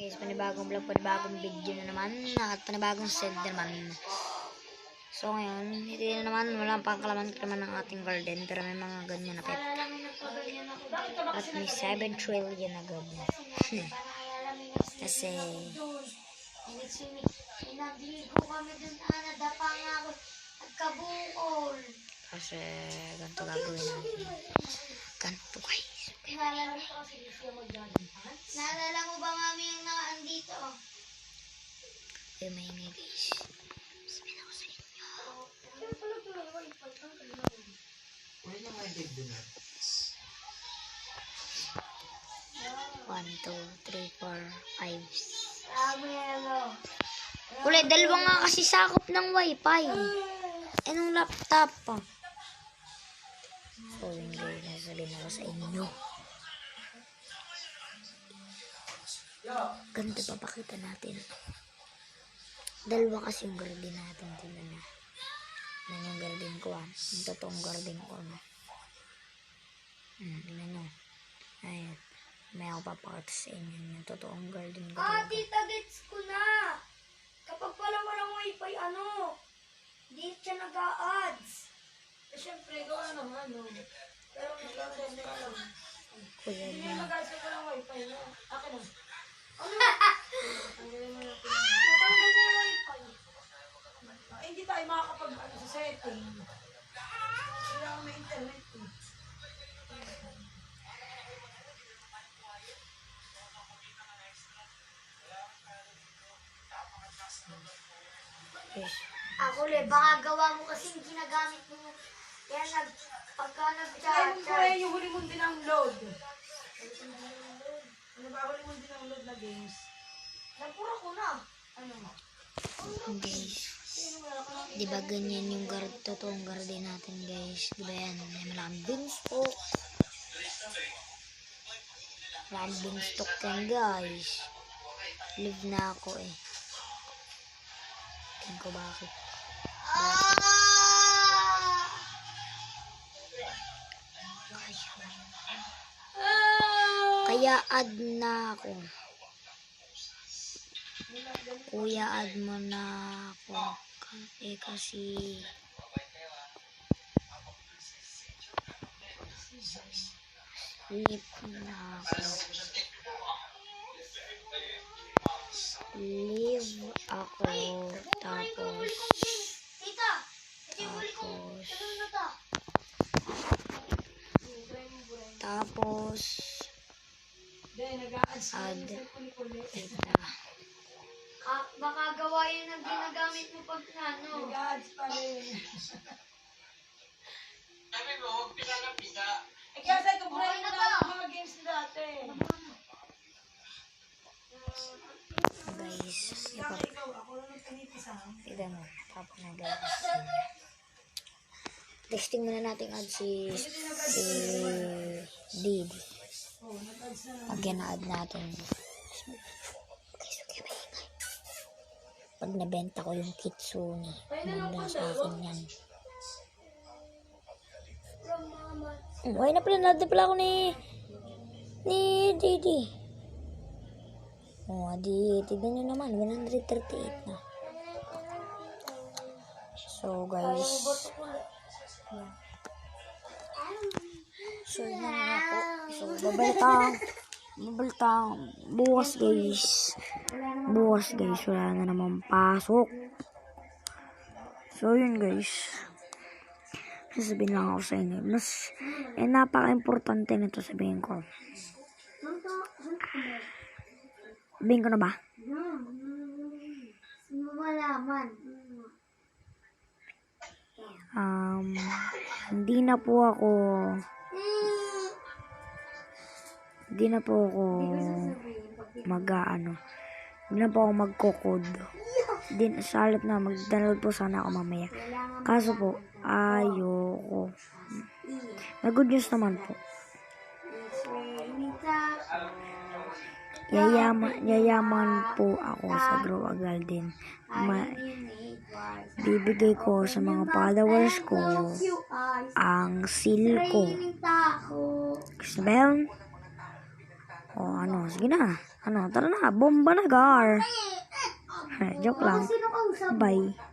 Guys, panibagong vlog, panibagong video na naman. At panibagong set na naman. So ngayon, hindi na naman, walang pangkalaman ng ating garden. Pero may mga ganyan na pet. At may 7 trillion na ganyan. Kasi Pinagligo kami dun, nadapa nga ako at kabukol. Kasi ganito gagawin natin. Ganito guys. Naalala mo ba mami yung nakaandito? Ay, maingay guys. Sabihin ako sa inyo. Wala na nga dig doon. 1, 2, 3, 4, 5. Sabi ano? Ulit, dalawa nga kasi sakop ng wifi. Anong laptop pa? So yun guys, nasabihin ako sa inyo. Ganito papakita natin. Dalawa kasi yung garden natin. Tingnan na. Yan yung garden ko yung totoong garden ko tingnan nyo. Ayun. May ako papakita sa inyo yung totoong garden ko. Tita, gets ko na. Kapag pala walang wifi, di siya nag-a-ads. Siyempre, gawa naman, Pero nag-a-ads ka lang. Kuya Hindi na. mag-ads ka walang wifi, Akin na. Natanggal na yung wifi. Hindi tayo makakapag sa setting. Kailangan may internet Yes. Ako baka gawa mo kasing ginagamit mo. Kaya pagka Ay, nag-chat. yung huli mong dinang-load. Ano ba huli mong dinang-load na games? Nagpura ko na. Guys, di ba ganyan yung totoong garden natin guys? Di ba yan? May malaking beanstalk. Malaking beanstalk yan guys. Live na ako Tingin ko bakit. Kaya add na ako. Kuya, add mo na ako. Kasi live na ako. Live ako. Tapos Tita, ito yung huli ko. Ano na to? tapos Then, nag-a-ads na add yung kuli-kuli. kita. Baka gawa yun ang ginagamit mo pag Nag-a-ads pa rin. Sabi mo, huwag pinanapisa. Eh, kaya sa'yo, kabuhay Okay mo na na to. ang mga games dati. Guys, Kaya ikaw, ako lang ang pinipisahan. tignan mo. Tapos na guys. Testing muna natin add si Didi. Oh, nag-ads na lang. Pag na-add natin. Guys, okay ba ingay? Pag nabenta ko yung kitsune, muna sa akin yan. Okay na pala, na pala ako ni Didi. Tignan nyo naman, 138 na. So guys, so yun na ako. So babalita bukas guys, wala na naman pasok. So yun guys, sasabihin lang ako sa inyo, napaka-importante nito, sabihin ko. Sabihin ko na ba? Malaman. Hindi na po ako hindi na po ako magkokod. Sa halip na mag-download po sana ako mamaya. Kaso po, ayoko. May good news naman po. Yayaman po ako sa Grow a Garden. Bibigay ko sa mga followers ko ang seal ko. Gusto ba yun? O ano, sige na. Ano, tara na, bomba na, gar. Joke lang. Sino kausap mo? Bye.